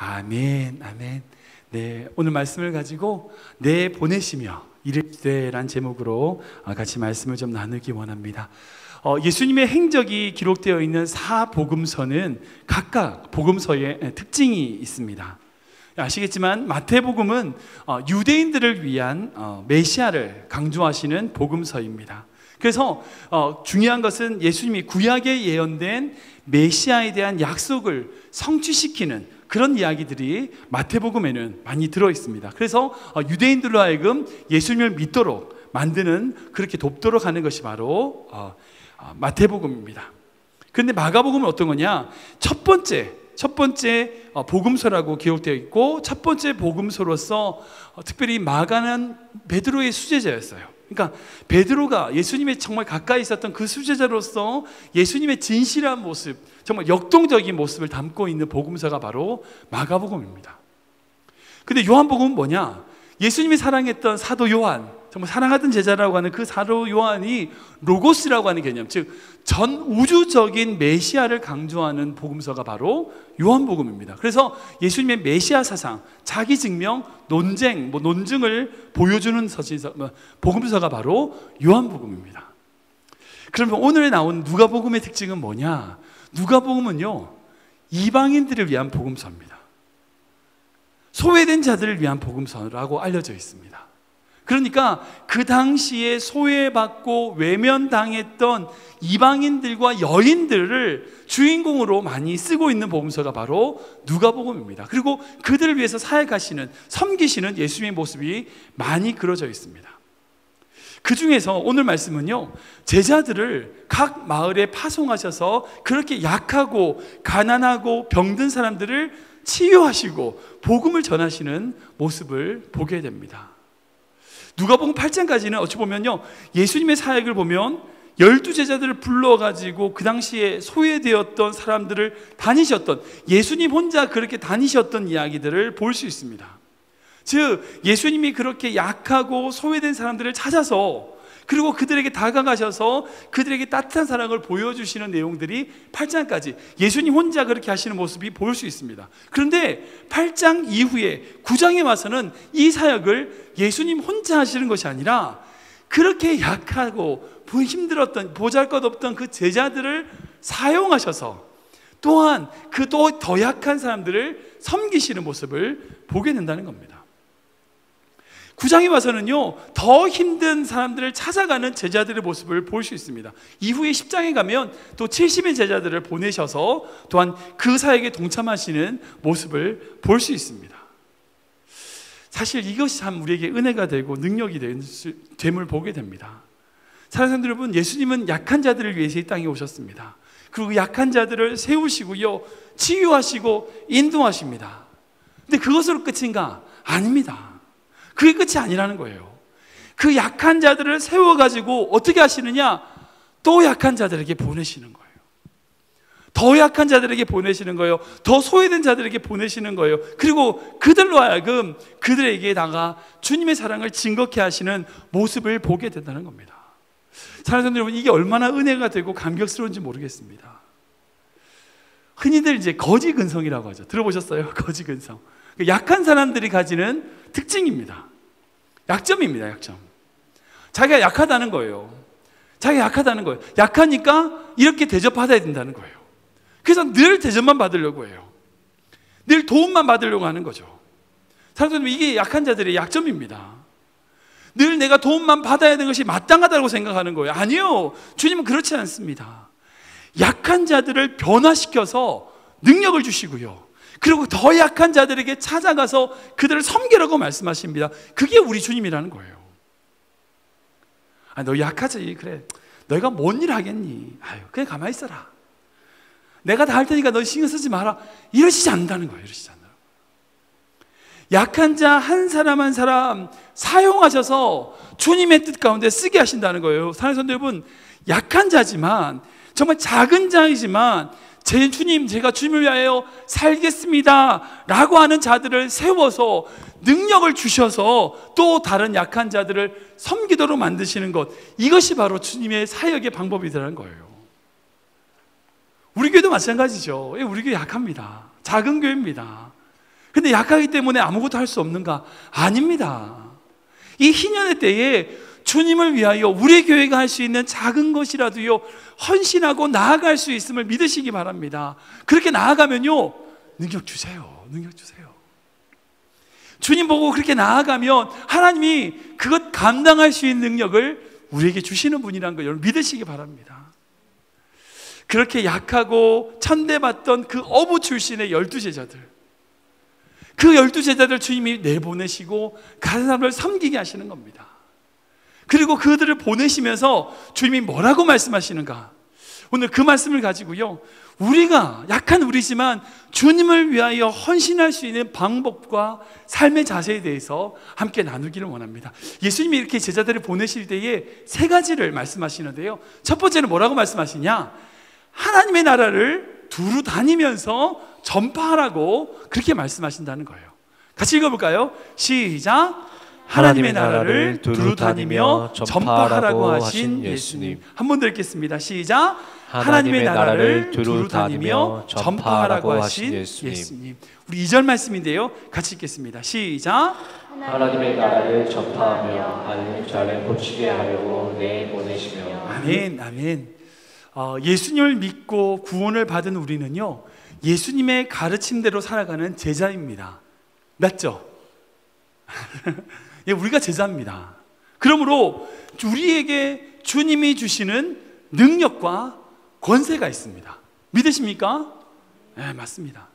아멘, 아멘. 네, 오늘 말씀을 가지고 내 보내시며 이르시되란 제목으로 같이 말씀을 좀 나누기 원합니다. 예수님의 행적이 기록되어 있는 사복음서는 각각 복음서의 특징이 있습니다. 아시겠지만 마태복음은 유대인들을 위한 메시아를 강조하시는 복음서입니다. 그래서 중요한 것은 예수님이 구약에 예언된 메시아에 대한 약속을 성취시키는 그런 이야기들이 마태복음에는 많이 들어있습니다. 그래서 유대인들로 하여금 예수님을 믿도록 만드는, 그렇게 돕도록 하는 것이 바로 마태복음입니다. 그런데 마가복음은 어떤 거냐? 첫 번째 복음서라고 기록되어 있고, 첫 번째 복음서로서 특별히 마가는 베드로의 수제자였어요. 그러니까 베드로가 예수님의 정말 가까이 있었던 그 수제자로서 예수님의 진실한 모습, 정말 역동적인 모습을 담고 있는 복음서가 바로 마가복음입니다. 근데 요한복음은 뭐냐? 예수님이 사랑했던 사도 요한, 정말 사랑하던 제자라고 하는 그 사도 요한이 로고스라고 하는 개념, 즉 전 우주적인 메시아를 강조하는 복음서가 바로 요한복음입니다. 그래서 예수님의 메시아 사상, 자기 증명, 논쟁, 논증을 보여주는 복음서가 바로 요한복음입니다. 그러면 오늘 나온 누가복음의 특징은 뭐냐? 누가복음은요, 이방인들을 위한 복음서입니다. 소외된 자들을 위한 복음서라고 알려져 있습니다. 그러니까 그 당시에 소외받고 외면당했던 이방인들과 여인들을 주인공으로 많이 쓰고 있는 복음서가 바로 누가복음입니다. 그리고 그들을 위해서 사역하시는, 섬기시는 예수님의 모습이 많이 그려져 있습니다. 그 중에서 오늘 말씀은요, 제자들을 각 마을에 파송하셔서 그렇게 약하고 가난하고 병든 사람들을 치유하시고 복음을 전하시는 모습을 보게 됩니다. 누가복음 8장까지는 어찌 보면요, 예수님의 사역을 보면 12제자들을 불러가지고 그 당시에 소외되었던 사람들을 다니셨던, 예수님 혼자 그렇게 다니셨던 이야기들을 볼 수 있습니다. 즉 예수님이 그렇게 약하고 소외된 사람들을 찾아서, 그리고 그들에게 다가가셔서 그들에게 따뜻한 사랑을 보여주시는 내용들이 8장까지 예수님 혼자 그렇게 하시는 모습이 보일 수 있습니다. 그런데 8장 이후에 9장에 와서는 이 사역을 예수님 혼자 하시는 것이 아니라 그렇게 약하고 힘들었던, 보잘것없던 그 제자들을 사용하셔서 또한 그 또 더 약한 사람들을 섬기시는 모습을 보게 된다는 겁니다. 9장에 와서는요, 더 힘든 사람들을 찾아가는 제자들의 모습을 볼 수 있습니다. 이후에 10장에 가면 또 70의 제자들을 보내셔서 또한 그 사역에 동참하시는 모습을 볼 수 있습니다. 사실 이것이 참 우리에게 은혜가 되고 능력이 됨을 보게 됩니다. 사랑하는 여러분, 예수님은 약한 자들을 위해서 이 땅에 오셨습니다. 그리고 그 약한 자들을 세우시고요, 치유하시고 인도하십니다. 근데 그것으로 끝인가? 아닙니다. 그게 끝이 아니라는 거예요. 그 약한 자들을 세워가지고 어떻게 하시느냐? 또 약한 자들에게 보내시는 거예요. 더 약한 자들에게 보내시는 거예요. 더 소외된 자들에게 보내시는 거예요. 그리고 그들로 하여금 그들에게다가 주님의 사랑을 증거케 하시는 모습을 보게 된다는 겁니다. 사랑하는 여러분, 이게 얼마나 은혜가 되고 감격스러운지 모르겠습니다. 흔히들 이제 거지 근성이라고 하죠. 들어보셨어요? 거지 근성. 약한 사람들이 가지는 특징입니다. 약점입니다. 약점. 자기가 약하다는 거예요. 자기가 약하다는 거예요. 약하니까 이렇게 대접받아야 된다는 거예요. 그래서 늘 대접만 받으려고 해요. 늘 도움만 받으려고 하는 거죠. 사람들은 이게 약한 자들의 약점입니다. 늘 내가 도움만 받아야 되는 것이 마땅하다고 생각하는 거예요. 아니요, 주님은 그렇지 않습니다. 약한 자들을 변화시켜서 능력을 주시고요, 그리고 더 약한 자들에게 찾아가서 그들을 섬기라고 말씀하십니다. 그게 우리 주님이라는 거예요. 너 약하지, 그래, 너희가 뭔 일 하겠니? 그냥 가만히 있어라, 내가 다 할 테니까 너 신경 쓰지 마라, 이러시지 않는다는 거예요. 이러시지 않아요. 약한 자 한 사람 한 사람 사용하셔서 주님의 뜻 가운데 쓰게 하신다는 거예요. 사랑하는 성도 여러분, 약한 자지만, 정말 작은 자이지만 제 주님, 제가 주님을 위하여 살겠습니다 라고 하는 자들을 세워서 능력을 주셔서 또 다른 약한 자들을 섬기도록 만드시는 것, 이것이 바로 주님의 사역의 방법이라는 거예요. 우리 교회도 마찬가지죠. 우리 교회 약합니다. 작은 교회입니다. 근데 약하기 때문에 아무것도 할 수 없는가? 아닙니다. 이 희년의 때에 주님을 위하여 우리 교회가 할 수 있는 작은 것이라도요, 헌신하고 나아갈 수 있음을 믿으시기 바랍니다. 그렇게 나아가면요, 능력 주세요. 능력 주세요. 주님 보고 그렇게 나아가면 하나님이 그것 감당할 수 있는 능력을 우리에게 주시는 분이라는 걸 여러분 믿으시기 바랍니다. 그렇게 약하고 천대받던 그 어부 출신의 12제자들, 그 12제자들 주님이 내보내시고 가는 사람을 섬기게 하시는 겁니다. 그리고 그들을 보내시면서 주님이 뭐라고 말씀하시는가? 오늘 그 말씀을 가지고요, 우리가 약한 우리지만 주님을 위하여 헌신할 수 있는 방법과 삶의 자세에 대해서 함께 나누기를 원합니다. 예수님이 이렇게 제자들을 보내실 때에 세 가지를 말씀하시는데요, 첫 번째는 뭐라고 말씀하시냐? 하나님의 나라를 두루 다니면서 전파하라고 그렇게 말씀하신다는 거예요. 같이 읽어볼까요? 시작. 하나님의 나라를 두루 다니며 전파하라고 하신 예수님. 한 번 더 읽겠습니다. 시작. 하나님의 나라를 두루 다니며 전파하라고 하신 예수님. 우리 2절 말씀인데요, 같이 읽겠습니다. 시작. 하나님의 나라를 전파하며 알림 잘을 고치게 하려고 내보내시며. 아멘, 아멘. 예수님을 믿고 구원을 받은 우리는요, 예수님의 가르침대로 살아가는 제자입니다. 맞죠? 예, 우리가 제자입니다. 그러므로 우리에게 주님이 주시는 능력과 권세가 있습니다. 믿으십니까? 네, 맞습니다.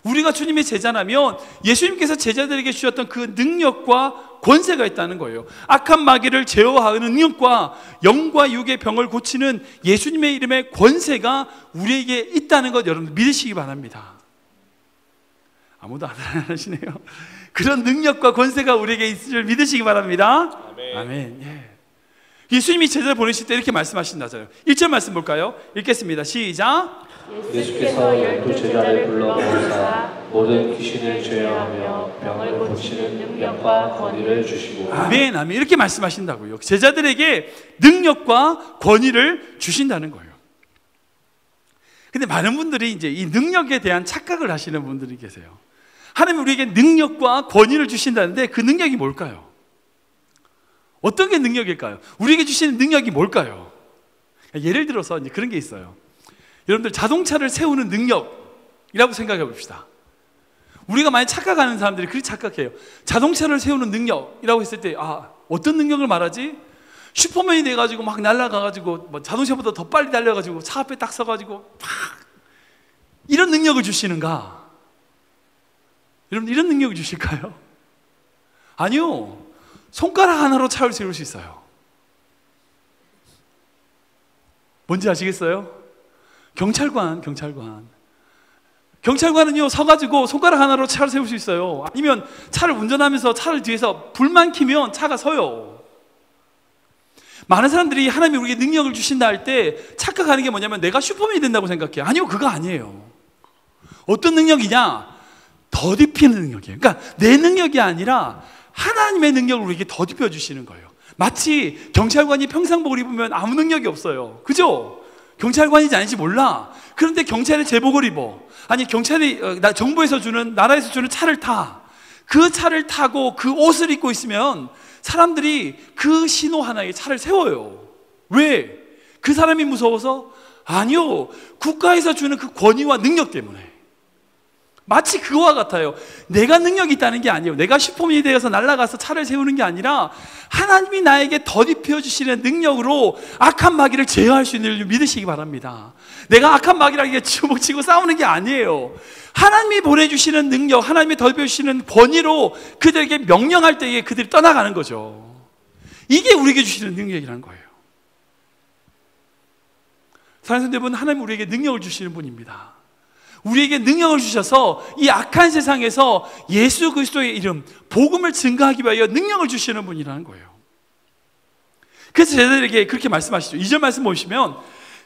우리가 주님의 제자라면 예수님께서 제자들에게 주셨던 그 능력과 권세가 있다는 거예요. 악한 마귀를 제어하는 능력과 영과 육의 병을 고치는 예수님의 이름의 권세가 우리에게 있다는 것 여러분 믿으시기 바랍니다. 아무도 안 하시네요. 그런 능력과 권세가 우리에게 있을 줄 믿으시기 바랍니다. 아멘. 아멘. 예. 예수님이 제자를 보내실 때 이렇게 말씀하신다잖아요. 1절 말씀 볼까요? 읽겠습니다. 시작. 예수께서 12제자를 불러 모으사 모든 귀신을 제어하며 병을 고치는 능력과 권위를 주시고. 아멘, 아멘. 이렇게 말씀하신다고요. 제자들에게 능력과 권위를 주신다는 거예요. 근데 많은 분들이 이제 이 능력에 대한 착각을 하시는 분들이 계세요. 하나님 우리에게 능력과 권위를 주신다는데 그 능력이 뭘까요? 어떤 게 능력일까요? 우리에게 주시는 능력이 뭘까요? 예를 들어서 이제 그런 게 있어요. 여러분들 자동차를 세우는 능력이라고 생각해 봅시다. 우리가 많이 착각하는 사람들이 그렇게 착각해요. 자동차를 세우는 능력이라고 했을 때 어떤 능력을 말하지? 슈퍼맨이 돼가지고 막 날아가가지고 뭐 자동차보다 더 빨리 달려가지고 차 앞에 딱 서가지고 팍 이런 능력을 주시는가? 여러분 이런 능력을 주실까요? 아니요. 손가락 하나로 차를 세울 수 있어요. 뭔지 아시겠어요? 경찰관은요 서가지고 손가락 하나로 차를 세울 수 있어요. 아니면 차를 운전하면서 차를 뒤에서 불만 켜면 차가 서요. 많은 사람들이 하나님이 우리에게 능력을 주신다 할 때 착각하는 게 뭐냐면 내가 슈퍼맨이 된다고 생각해요. 아니요, 그거 아니에요. 어떤 능력이냐? 더딥히는 능력이에요. 그러니까 내 능력이 아니라 하나님의 능력을 우리에게 더딥혀 주시는 거예요. 마치 경찰관이 평상복을 입으면 아무 능력이 없어요. 그죠? 경찰관인지 아닌지 몰라. 그런데 경찰의 제복을 입어. 아니 경찰이 정부에서 주는, 나라에서 주는 차를 타. 그 차를 타고 그 옷을 입고 있으면 사람들이 그 신호 하나에 차를 세워요. 왜? 그 사람이 무서워서? 아니요, 국가에서 주는 그 권위와 능력 때문에. 마치 그거와 같아요. 내가 능력이 있다는 게 아니에요. 내가 슈퍼맨이 되어서 날아가서 차를 세우는 게 아니라 하나님이 나에게 더딥혀 주시는 능력으로 악한 마귀를 제어할 수 있는 줄 믿으시기 바랍니다. 내가 악한 마귀랑 주먹치고 싸우는 게 아니에요. 하나님이 보내주시는 능력, 하나님이 더딥혀 주시는 권위로 그들에게 명령할 때에 그들이 떠나가는 거죠. 이게 우리에게 주시는 능력이라는 거예요. 사랑하는 여러분, 하나님 우리에게 능력을 주시는 분입니다. 우리에게 능력을 주셔서 이 악한 세상에서 예수 그리스도의 이름, 복음을 증거하기 위하여 능력을 주시는 분이라는 거예요. 그래서 제자들에게 그렇게 말씀하시죠. 2절 말씀 보시면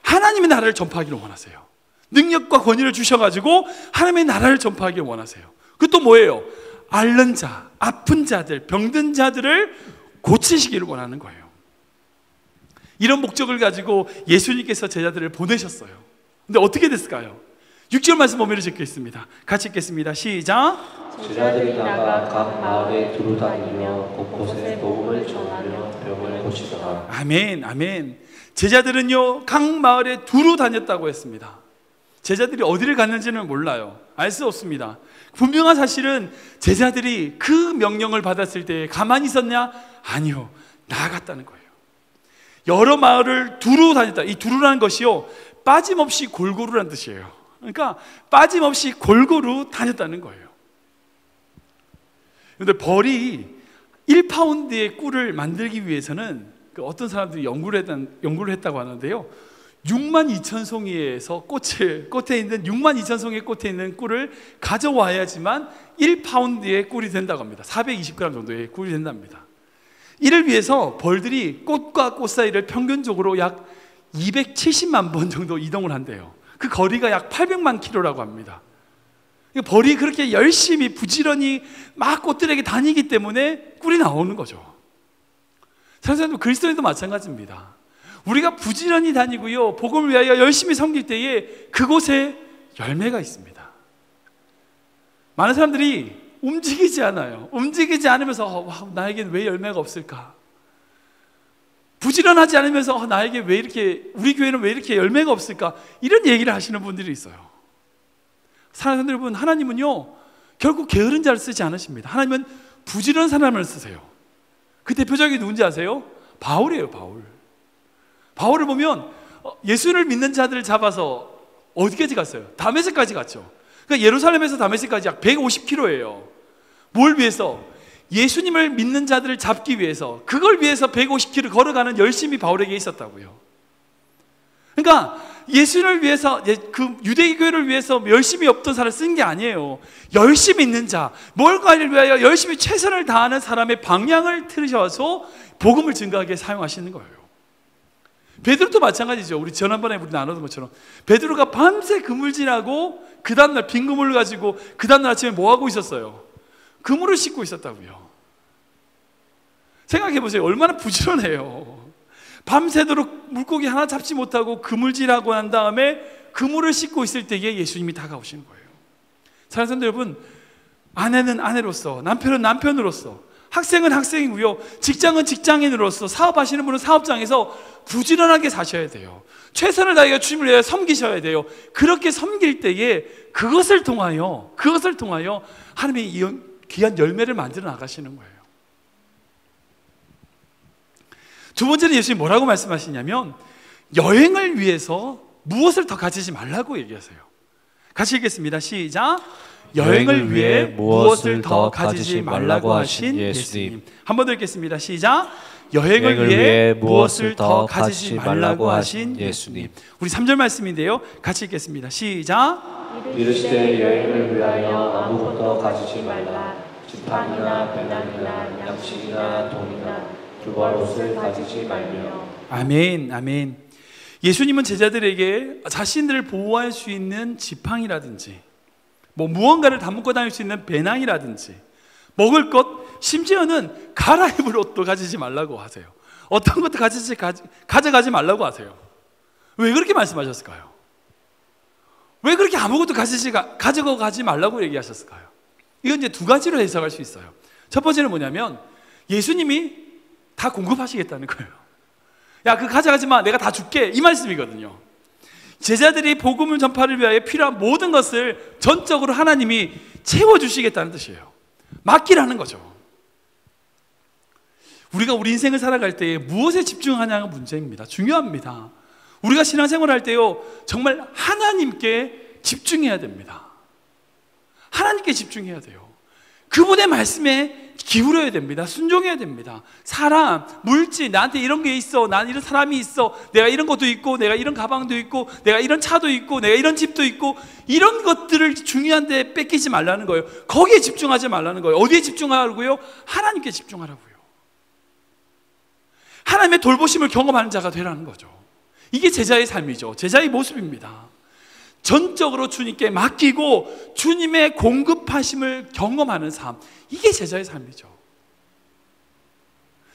하나님의 나라를 전파하기를 원하세요. 능력과 권위를 주셔가지고 하나님의 나라를 전파하기를 원하세요. 그것도 뭐예요? 앓는 자, 아픈 자들, 병든 자들을 고치시기를 원하는 거예요. 이런 목적을 가지고 예수님께서 제자들을 보내셨어요. 근데 어떻게 됐을까요? 6절 말씀 보면 적혀 있습니다. 같이 읽겠습니다. 시작. 제자들이 나가 각 마을에 두루 다니며 곳곳에 복음을 전하며 병을 고치더라. 아멘, 아멘. 제자들은요, 각 마을에 두루 다녔다고 했습니다. 제자들이 어디를 갔는지는 몰라요. 알 수 없습니다. 분명한 사실은 제자들이 그 명령을 받았을 때 가만히 있었냐? 아니요, 나아갔다는 거예요. 여러 마을을 두루 다녔다. 이 두루라는 것이요, 빠짐없이 골고루라는 뜻이에요. 그러니까 빠짐없이 골고루 다녔다는 거예요. 그런데 벌이 1파운드의 꿀을 만들기 위해서는 어떤 사람들이 연구를 했다고 하는데요, 62,000송이에서 꽃에 있는 62,000송이의 꽃에 있는 꿀을 가져와야지만 1파운드의 꿀이 된다고 합니다. 420g 정도의 꿀이 된답니다. 이를 위해서 벌들이 꽃과 꽃 사이를 평균적으로 약 270만 번 정도 이동을 한대요. 그 거리가 약 800만 킬로라고 합니다. 벌이 그렇게 열심히 부지런히 막 꽃들에게 다니기 때문에 꿀이 나오는 거죠. 사실은 그리스도인도 마찬가지입니다. 우리가 부지런히 다니고요, 복음을 위하여 열심히 섬길 때에 그곳에 열매가 있습니다. 많은 사람들이 움직이지 않아요. 움직이지 않으면서 나에게는 왜 열매가 없을까? 부지런하지 않으면서 나에게 왜 이렇게, 우리 교회는 왜 이렇게 열매가 없을까? 이런 얘기를 하시는 분들이 있어요. 사랑하는 여러분, 하나님은요 결국 게으른 자를 쓰지 않으십니다. 하나님은 부지런한 사람을 쓰세요. 그 대표적인 누군지 아세요? 바울이에요. 바울을 보면 예수를 믿는 자들을 잡아서 어디까지 갔어요? 다메섹까지 갔죠. 그러니까 예루살렘에서 다메섹까지 약 150km예요. 뭘 위해서? 예수님을 믿는 자들을 잡기 위해서, 그걸 위해서 150km 걸어가는 열심이 바울에게 있었다고요. 그러니까 예수를 위해서, 그 유대교회를 위해서 열심히 없던 사람을 쓴 게 아니에요. 열심히 있는 자, 뭘까를 위하여 열심히 최선을 다하는 사람의 방향을 틀으셔서 복음을 증거하게 사용하시는 거예요. 베드로도 마찬가지죠. 우리 지난번에 나누던 것처럼 베드로가 밤새 그물질하고 그 다음날 빈 그물을 가지고 그 다음날 아침에 뭐 하고 있었어요? 그물을 씻고 있었다고요. 생각해 보세요. 얼마나 부지런해요. 밤새도록 물고기 하나 잡지 못하고 그물질하고 난 다음에 그물을 씻고 있을 때에 예수님이 다가오시는 거예요. 사랑하는 성도 여러분, 아내는 아내로서, 남편은 남편으로서, 학생은 학생이고요, 직장은 직장인으로서, 사업하시는 분은 사업장에서 부지런하게 사셔야 돼요. 최선을 다하여 주님을 위해 섬기셔야 돼요. 그렇게 섬길 때에 그것을 통하여 하나님의 이 귀한 열매를 만들어 나가시는 거예요. 두 번째는 예수님이 뭐라고 말씀하시냐면, 여행을 위해서 무엇을 더 가지지 말라고 얘기하세요. 같이 읽겠습니다. 시작. 여행을 위해 무엇을 더 가지지 말라고 하신 예수님. 한 번 더 읽겠습니다. 시작. 여행을 위해 무엇을 더 가지지 말라고 하신 예수님. 우리 3절 말씀인데요, 같이 읽겠습니다. 시작. 이르시되 여행을 위하여 아무것도 가지지 말라. 지팡이나 배낭이나 양식이나 돈이나 두벌 옷을 가지지 말며. 아멘, 아멘. 예수님은 제자들에게 자신들을 보호할 수 있는 지팡이라든지 무언가를 담고 다닐 수 있는 배낭이라든지 먹을 것, 심지어는 갈아입을 옷도 가지지 말라고 하세요. 어떤 것도 가져가지 말라고 하세요. 왜 그렇게 말씀하셨을까요? 왜 그렇게 아무것도 가져가지 말라고 얘기하셨을까요? 이건 이제 두 가지로 해석할 수 있어요. 첫 번째는 뭐냐면, 예수님이 다 공급하시겠다는 거예요. 야, 그거 가져가지 마, 내가 다 줄게, 이 말씀이거든요. 제자들이 복음을 전파를 위하여 필요한 모든 것을 전적으로 하나님이 채워주시겠다는 뜻이에요. 맡기라는 거죠. 우리가 우리 인생을 살아갈 때에 무엇에 집중하냐가 문제입니다. 중요합니다. 우리가 신앙생활을 할 때요, 정말 하나님께 집중해야 됩니다. 하나님께 집중해야 돼요. 그분의 말씀에 기울여야 됩니다. 순종해야 됩니다. 사람, 물질, 나한테 이런 게 있어, 난 이런 사람이 있어, 내가 이런 것도 있고, 내가 이런 가방도 있고, 내가 이런 차도 있고, 내가 이런 집도 있고, 이런 것들을 중요한데 뺏기지 말라는 거예요. 거기에 집중하지 말라는 거예요. 어디에 집중하라고요? 하나님께 집중하라고요. 하나님의 돌보심을 경험하는 자가 되라는 거죠. 이게 제자의 삶이죠. 제자의 모습입니다. 전적으로 주님께 맡기고 주님의 공급하심을 경험하는 삶, 이게 제자의 삶이죠.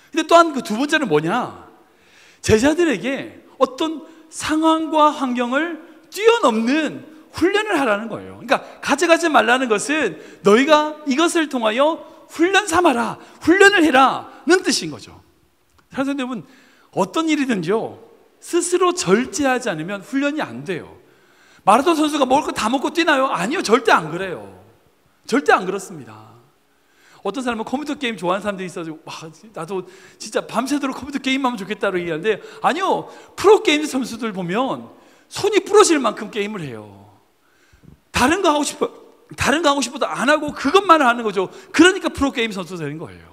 근데 또한 그 두 번째는 뭐냐? 제자들에게 어떤 상황과 환경을 뛰어넘는 훈련을 하라는 거예요. 그러니까 가져가지 말라는 것은 너희가 이것을 통하여 훈련 삼아라, 훈련을 해라는 뜻인 거죠. 사랑하는 여러분, 어떤 일이든지요, 스스로 절제하지 않으면 훈련이 안 돼요. 마라톤 선수가 먹을 거 다 먹고 뛰나요? 아니요, 절대 안 그래요. 절대 안 그렇습니다. 어떤 사람은 컴퓨터 게임 좋아하는 사람들이 있어서 나도 진짜 밤새도록 컴퓨터 게임하면 좋겠다고 얘기하는데, 아니요, 프로게임 선수들 보면 손이 부러질 만큼 게임을 해요. 다른 거 하고 싶어도 안 하고 그것만 하는 거죠. 그러니까 프로게임 선수 되는 거예요.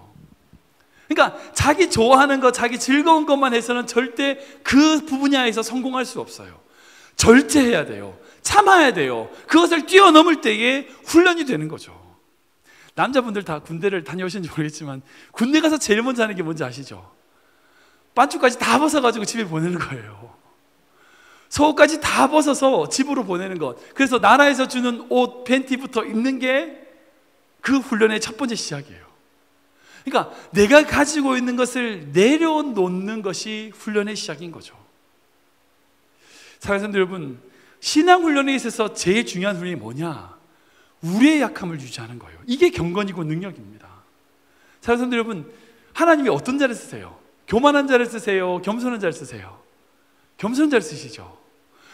그러니까 자기 좋아하는 것, 자기 즐거운 것만 해서는 절대 그 분야에서 성공할 수 없어요. 절제해야 돼요. 참아야 돼요. 그것을 뛰어넘을 때에 훈련이 되는 거죠. 남자분들 다 군대를 다녀오신지 모르겠지만 군대 가서 제일 먼저 하는 게 뭔지 아시죠? 반죽까지 다 벗어가지고 집에 보내는 거예요. 속옷까지 다 벗어서 집으로 보내는 것. 그래서 나라에서 주는 옷, 팬티부터 입는 게 그 훈련의 첫 번째 시작이에요. 그러니까 내가 가지고 있는 것을 내려놓는 것이 훈련의 시작인 거죠. 사랑하는 여러분, 신앙훈련에 있어서 제일 중요한 훈련이 뭐냐? 우리의 약함을 유지하는 거예요. 이게 경건이고 능력입니다. 사랑하는 여러분, 하나님이 어떤 자를 쓰세요? 교만한 자를 쓰세요? 겸손한 자를 쓰세요? 겸손한 자를 쓰시죠.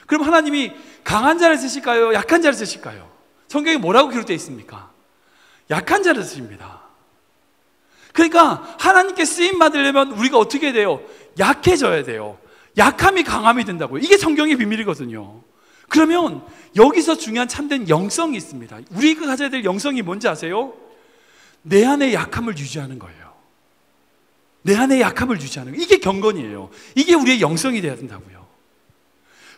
그럼 하나님이 강한 자를 쓰실까요? 약한 자를 쓰실까요? 성경에 뭐라고 기록되어 있습니까? 약한 자를 쓰십니다. 그러니까 하나님께 쓰임 받으려면 우리가 어떻게 돼요? 약해져야 돼요. 약함이 강함이 된다고요. 이게 성경의 비밀이거든요. 그러면 여기서 중요한 참된 영성이 있습니다. 우리가 가져야 될 영성이 뭔지 아세요? 내 안의 약함을 유지하는 거예요. 내 안의 약함을 유지하는 거예요. 이게 경건이에요. 이게 우리의 영성이 돼야 된다고요.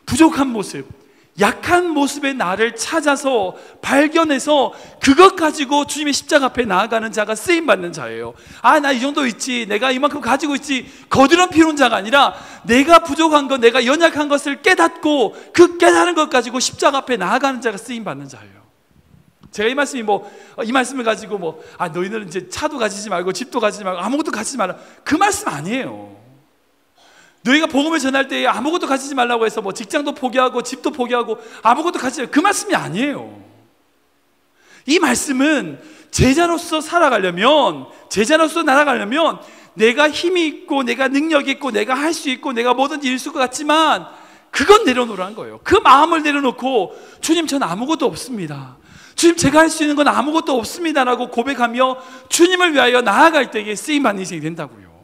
부족한 모습, 약한 모습의 나를 찾아서 발견해서 그것 가지고 주님의 십자가 앞에 나아가는 자가 쓰임받는 자예요. 아, 나 이 정도 있지, 내가 이만큼 가지고 있지, 거드름 피우는 자가 아니라 내가 부족한 것, 내가 연약한 것을 깨닫고 그 깨달은 것 가지고 십자가 앞에 나아가는 자가 쓰임받는 자예요. 제가 이 말씀을 가지고 너희들은 이제 차도 가지지 말고 집도 가지지 말고 아무것도 가지지 말라, 그 말씀 아니에요. 너희가 복음을 전할 때 아무것도 가지지 말라고 해서 직장도 포기하고 집도 포기하고 아무것도 가지지 말고, 그 말씀이 아니에요. 이 말씀은 제자로서 살아가려면, 제자로서 날아가려면 내가 힘이 있고 내가 능력이 있고 내가 할 수 있고 내가 뭐든지 이룰 것 같지만 그건 내려놓으라는 거예요. 그 마음을 내려놓고 주님, 전 아무것도 없습니다. 주님, 제가 할 수 있는 건 아무것도 없습니다라고 고백하며 주님을 위하여 나아갈 때에 쓰임받는 인생이 된다고요.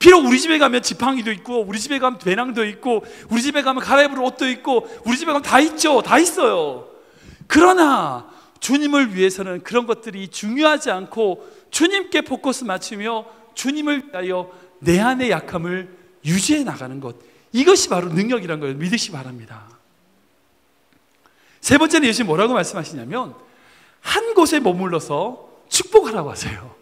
비록 우리 집에 가면 지팡이도 있고 우리 집에 가면 배낭도 있고 우리 집에 가면 갈아입을 옷도 있고 우리 집에 가면 다 있죠. 다 있어요. 그러나 주님을 위해서는 그런 것들이 중요하지 않고 주님께 포커스 맞추며 주님을 위하여 내 안의 약함을 유지해 나가는 것, 이것이 바로 능력이라는 걸 믿으시기 바랍니다. 세 번째는 예수님 뭐라고 말씀하시냐면 한 곳에 머물러서 축복하라고 하세요.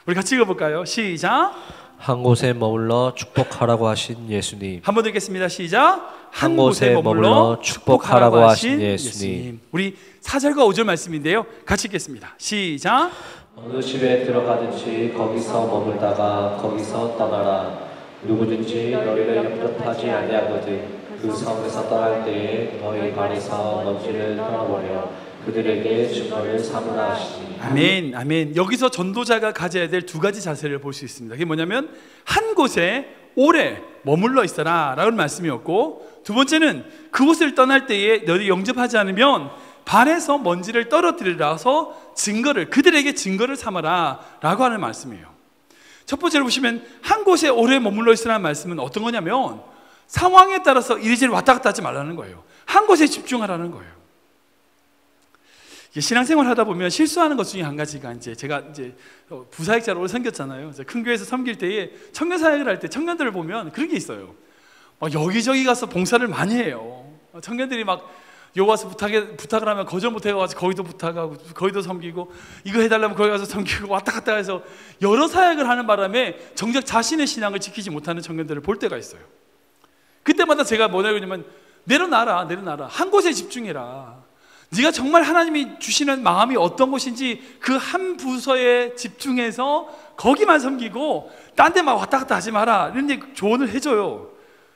우리 같이 읽어볼까요? 시작. 한 곳에 머물러 축복하라고 하신 예수님. 한 번 더 읽겠습니다. 시작. 한 곳에 머물러 축복하라고 하신 예수님. 우리 4절과 5절 말씀인데요, 같이 읽겠습니다. 시작. 어느 집에 들어가든지 거기서 머물다가 거기서 떠나라. 누구든지 너희를 영접하지 아니하거든 그 성에서 떠날 때에 너희 발에서 먼지를 떠나버려 그들에게 증거를 삼으라 하시니. 아멘, 아멘. 여기서 전도자가 가져야 될 두 가지 자세를 볼 수 있습니다. 그게 뭐냐면 한 곳에 오래 머물러 있어라 라는 말씀이었고, 두 번째는 그곳을 떠날 때에 너희 영접하지 않으면 발에서 먼지를 떨어뜨리라서 그들에게 증거를 삼아라 라고 하는 말씀이에요. 첫 번째로 보시면 한 곳에 오래 머물러 있으라는 말씀은 어떤 거냐면 상황에 따라서 이리저리 왔다 갔다 하지 말라는 거예요. 한 곳에 집중하라는 거예요. 신앙생활 하다 보면 실수하는 것 중에 한 가지가, 제가 부사역자로 오래 섬겼잖아요. 큰 교회에서 섬길 때에 청년 사역을 할 때 청년들을 보면 그런 게 있어요. 막 여기저기 가서 봉사를 많이 해요. 청년들이 막 여기 와서 부탁을 하면 거절 못 해가지고 거기도 부탁하고 거기도 섬기고, 이거 해달라면 거기 가서 섬기고 왔다 갔다 해서 여러 사역을 하는 바람에 정작 자신의 신앙을 지키지 못하는 청년들을 볼 때가 있어요. 그때마다 제가 뭐냐고 하냐면 내려놔라. 한 곳에 집중해라. 네가 정말 하나님이 주시는 마음이 어떤 곳인지 그 한 부서에 집중해서 거기만 섬기고 딴 데 막 왔다 갔다 하지 마라, 이런 조언을 해줘요.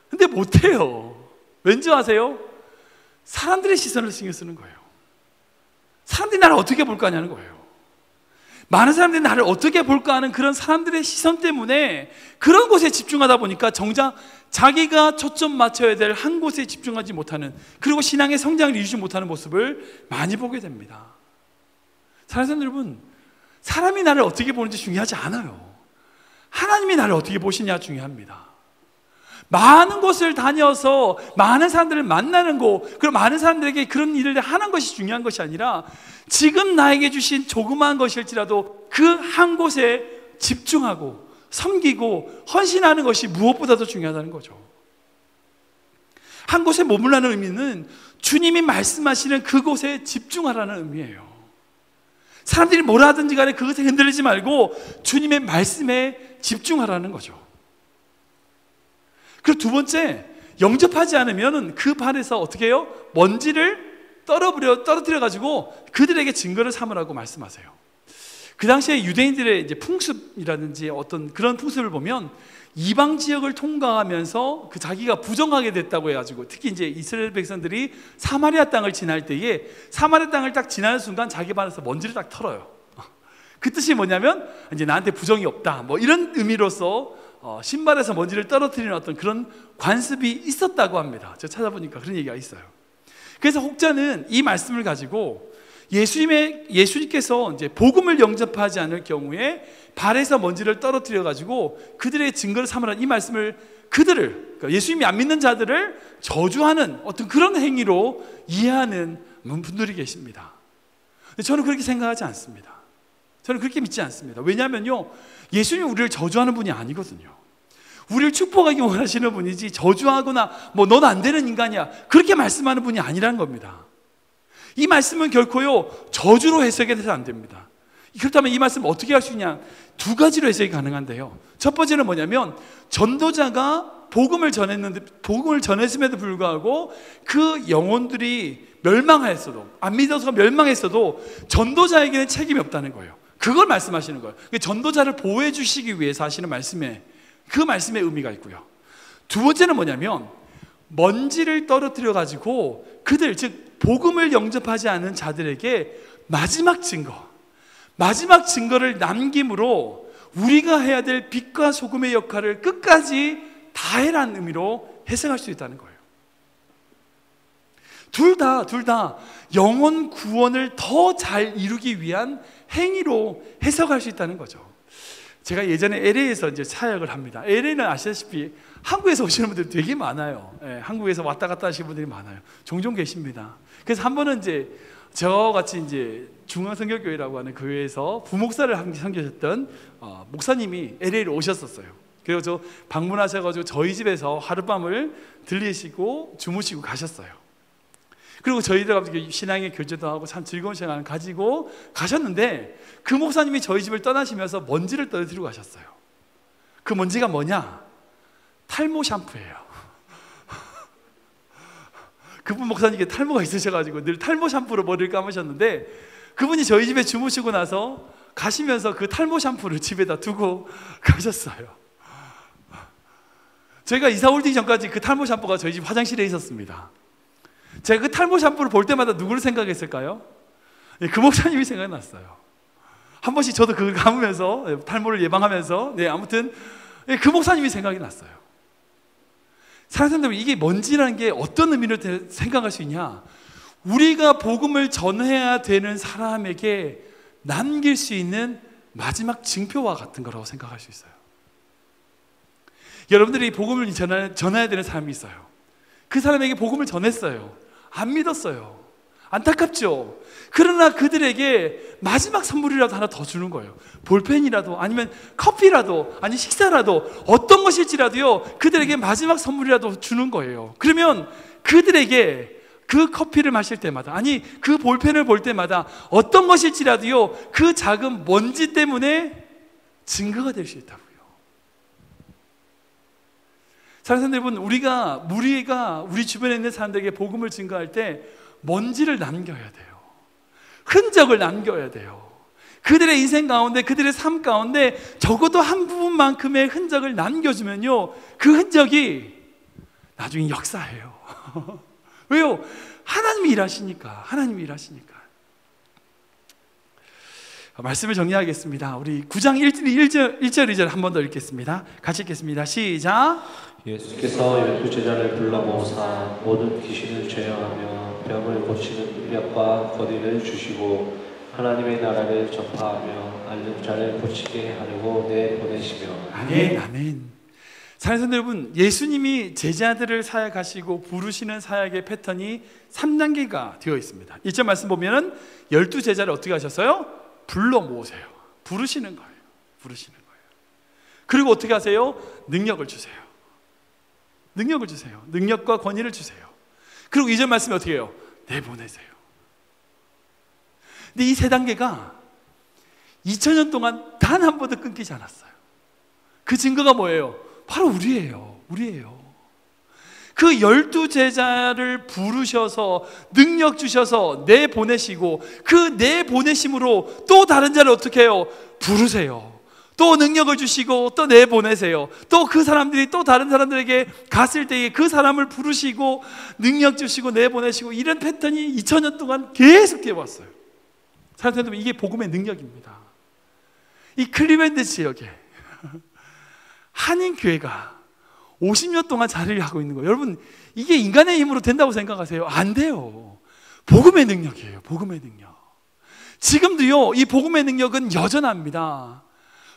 근데 못해요. 왠지 아세요? 사람들의 시선을 신경 쓰는 거예요. 사람들이 나를 어떻게 볼까 하냐는 거예요. 많은 사람들이 나를 어떻게 볼까 하는 그런 사람들의 시선 때문에 그런 곳에 집중하다 보니까 정작 자기가 초점 맞춰야 될 한 곳에 집중하지 못하는, 그리고 신앙의 성장을 이루지 못하는 모습을 많이 보게 됩니다. 사랑하는 여러분, 사람이 나를 어떻게 보는지 중요하지 않아요. 하나님이 나를 어떻게 보시냐 중요합니다. 많은 곳을 다녀서 많은 사람들을 만나는 곳, 그리고 많은 사람들에게 그런 일을 하는 것이 중요한 것이 아니라 지금 나에게 주신 조그마한 것일지라도 그 한 곳에 집중하고 섬기고 헌신하는 것이 무엇보다도 중요하다는 거죠. 한 곳에 머물라는 의미는 주님이 말씀하시는 그곳에 집중하라는 의미예요. 사람들이 뭐라 하든지 간에 그것에 흔들리지 말고 주님의 말씀에 집중하라는 거죠. 그리고 두 번째, 영접하지 않으면 그 발에서 어떻게 해요? 먼지를 떨어뜨려 가지고 그들에게 증거를 삼으라고 말씀하세요. 그 당시에 유대인들의 이제 풍습이라든지 어떤 그런 풍습을 보면 이방 지역을 통과하면서 그 자기가 부정하게 됐다고 해가지고, 특히 이제 이스라엘 백성들이 사마리아 땅을 지날 때에 사마리아 땅을 딱 지나는 순간 자기 발에서 먼지를 딱 털어요. 그 뜻이 뭐냐면 이제 나한테 부정이 없다, 뭐 이런 의미로서 신발에서 먼지를 떨어뜨리는 어떤 그런 관습이 있었다고 합니다. 제가 찾아보니까 그런 얘기가 있어요. 그래서 혹자는 이 말씀을 가지고 예수님께서 이제 복음을 영접하지 않을 경우에 발에서 먼지를 떨어뜨려 가지고 그들의 증거를 삼으라, 이 말씀을 그러니까 예수님이 안 믿는 자들을 저주하는 어떤 그런 행위로 이해하는 분들이 계십니다. 근데 저는 그렇게 생각하지 않습니다. 저는 그렇게 믿지 않습니다. 왜냐하면요, 예수님이 우리를 저주하는 분이 아니거든요. 우리를 축복하기 원하시는 분이지 저주하거나 뭐 넌 안 되는 인간이야 그렇게 말씀하는 분이 아니라는 겁니다. 이 말씀은 결코요 저주로 해석해서는 안 됩니다. 그렇다면 이 말씀 어떻게 할 수 있냐? 두 가지로 해석이 가능한데요. 첫 번째는 뭐냐면, 전도자가 복음을 전했음에도 불구하고 그 영혼들이 멸망했어도, 안 믿어서 멸망했어도 전도자에게는 책임이 없다는 거예요. 그걸 말씀하시는 거예요. 전도자를 보호해 주시기 위해서 하시는 말씀에, 그 말씀의 의미가 있고요. 두 번째는 뭐냐면, 먼지를 떨어뜨려 가지고 그들, 즉 복음을 영접하지 않은 자들에게 마지막 증거를 남김으로 우리가 해야 될 빛과 소금의 역할을 끝까지 다해라는 의미로 해석할 수 있다는 거예요. 둘 다 영혼 구원을 더 잘 이루기 위한 행위로 해석할 수 있다는 거죠. 제가 예전에 LA에서 이제 사역을 합니다. LA는 아시다시피 한국에서 오시는 분들이 되게 많아요. 예, 한국에서 왔다 갔다 하시는 분들이 많아요. 종종 계십니다. 그래서 한 번은 이제 저같이 이제 중앙선교교회라고 하는 교회에서 부목사를 섬기셨던 목사님이 LA로 오셨었어요. 그리고 저 방문하셔가지고 저희 집에서 하룻밤을 들리시고 주무시고 가셨어요. 그리고 저희들 신앙의 교제도 하고 참 즐거운 시간을 가지고 가셨는데, 그 목사님이 저희 집을 떠나시면서 먼지를 떨어뜨리고 가셨어요. 그 먼지가 뭐냐? 탈모 샴푸예요. 그분 목사님께 탈모가 있으셔가지고 늘 탈모 샴푸로 머리를 감으셨는데, 그분이 저희 집에 주무시고 나서 가시면서 그 탈모 샴푸를 집에다 두고 가셨어요. 저희가 이사 오기 전까지 그 탈모 샴푸가 저희 집 화장실에 있었습니다. 제가 그 탈모 샴푸를 볼 때마다 누구를 생각했을까요? 그 목사님이 생각났어요. 한 번씩 저도 그걸 감으면서 탈모를 예방하면서 아무튼 그 목사님이 생각이 났어요. 사랑하는 여러분, 이게 먼지라는 게 어떤 의미로 생각할 수 있냐? 우리가 복음을 전해야 되는 사람에게 남길 수 있는 마지막 징표와 같은 거라고 생각할 수 있어요. 여러분들이 복음을 전해야 되는 사람이 있어요. 그 사람에게 복음을 전했어요. 안 믿었어요. 안타깝죠. 그러나 그들에게 마지막 선물이라도 하나 더 주는 거예요. 볼펜이라도, 아니면 커피라도, 아니 식사라도, 어떤 것일지라도요, 그들에게 마지막 선물이라도 주는 거예요. 그러면 그들에게 그 커피를 마실 때마다, 아니 그 볼펜을 볼 때마다 어떤 것일지라도요, 그 작은 먼지 때문에 증거가 될 수 있다고요. 사랑하는 여러분, 우리가 우리 주변에 있는 사람들에게 복음을 증거할 때 먼지를 남겨야 돼요. 흔적을 남겨야 돼요. 그들의 인생 가운데, 그들의 삶 가운데 적어도 한 부분만큼의 흔적을 남겨주면요, 그 흔적이 나중에 역사예요. 왜요? 하나님이 일하시니까. 하나님이 일하시니까. 말씀을 정리하겠습니다. 우리 9장 1절 2절 한 번 더 읽겠습니다. 같이 읽겠습니다. 시작. 예수께서 12제자를 불러 모으사 모든 귀신을 제어하며 병을 고치는 능력과 권위를 주시고 하나님의 나라를 전파하며 앓는 자를 고치게 하려고 내보내시며. 아멘. 아멘. 사랑하는 여러분, 예수님이 제자들을 사역하시고 부르시는 사역의 패턴이 3단계가 되어 있습니다. 1절 말씀 보면은 12제자를 어떻게 하셨어요? 불러 모으세요. 부르시는 거예요. 부르시는 거예요. 그리고 어떻게 하세요? 능력을 주세요. 능력을 주세요. 능력과 권위를 주세요. 그리고 2절 말씀이 어떻게 해요? 내보내세요. 근데 이 3단계가 2000년 동안 단 한 번도 끊기지 않았어요. 그 증거가 뭐예요? 바로 우리예요. 우리예요. 그 12제자를 부르셔서 능력 주셔서 내보내시고 그 내보내심으로 또 다른 자를 어떻게 해요? 부르세요. 또 능력을 주시고 또 내보내세요. 또 그 사람들이 또 다른 사람들에게 갔을 때에 그 사람을 부르시고 능력 주시고 내보내시고 이런 패턴이 2000년 동안 계속 되어왔어요. 사람들은 이게 복음의 능력입니다. 이 클리밴드 지역에 한인교회가 50년 동안 자리를 하고 있는 거예요. 여러분, 이게 인간의 힘으로 된다고 생각하세요? 안 돼요. 복음의 능력이에요. 복음의 능력. 지금도요, 이 복음의 능력은 여전합니다.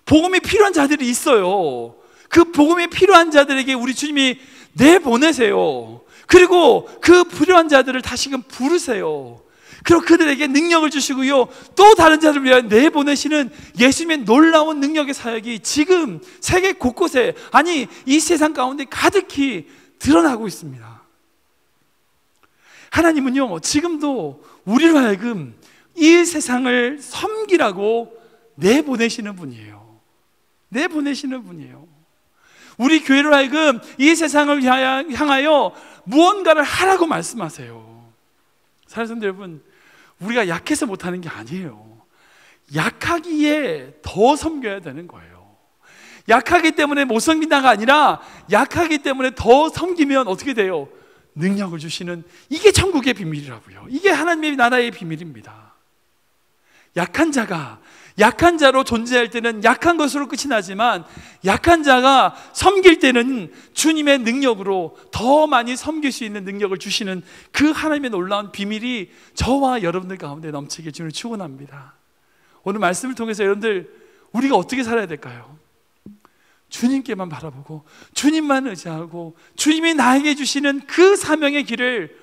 복음이 필요한 자들이 있어요. 그 복음이 필요한 자들에게 우리 주님이 내보내세요. 그리고 그 필요한 자들을 다시금 부르세요. 그리고 그들에게 능력을 주시고요, 또 다른 자를 위하여 내보내시는 예수님의 놀라운 능력의 사역이 지금 세계 곳곳에, 아니 이 세상 가운데 가득히 드러나고 있습니다. 하나님은요, 지금도 우리로 하여금 이 세상을 섬기라고 내보내시는 분이에요. 내보내시는 분이에요. 우리 교회로 하여금 이 세상을 향하여 무언가를 하라고 말씀하세요. 사랑하는 여러분, 우리가 약해서 못하는 게 아니에요. 약하기에 더 섬겨야 되는 거예요. 약하기 때문에 못 섬긴다가 아니라 약하기 때문에 더 섬기면 어떻게 돼요? 능력을 주시는, 이게 천국의 비밀이라고요. 이게 하나님의 나라의 비밀입니다. 약한 자가 약한 자로 존재할 때는 약한 것으로 끝이 나지만 약한 자가 섬길 때는 주님의 능력으로 더 많이 섬길 수 있는 능력을 주시는 그 하나님의 놀라운 비밀이 저와 여러분들 가운데 넘치게 주님을 축원합니다. 오늘 말씀을 통해서 여러분들, 우리가 어떻게 살아야 될까요? 주님께만 바라보고 주님만 의지하고 주님이 나에게 주시는 그 사명의 길을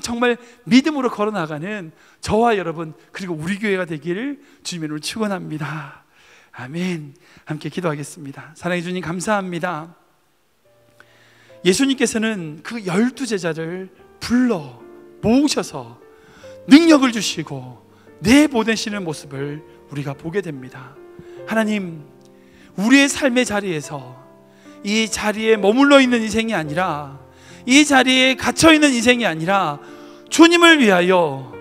정말 믿음으로 걸어나가는 저와 여러분, 그리고 우리 교회가 되기를 주님의 이름으로 축원합니다. 아멘. 함께 기도하겠습니다. 사랑해 주님 감사합니다. 예수님께서는 그 12제자를 불러 모으셔서 능력을 주시고 내보내시는 모습을 우리가 보게 됩니다. 하나님, 우리의 삶의 자리에서 이 자리에 머물러 있는 인생이 아니라, 이 자리에 갇혀있는 인생이 아니라 주님을 위하여,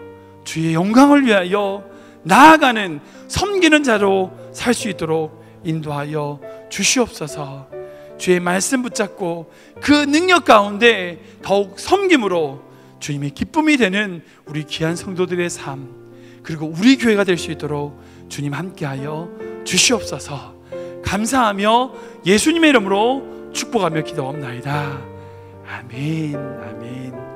주의 영광을 위하여 나아가는 섬기는 자로 살 수 있도록 인도하여 주시옵소서. 주의 말씀 붙잡고 그 능력 가운데 더욱 섬김으로 주님의 기쁨이 되는 우리 귀한 성도들의 삶, 그리고 우리 교회가 될 수 있도록 주님 함께하여 주시옵소서. 감사하며 예수님의 이름으로 축복하며 기도합나이다. 아멘. 아멘.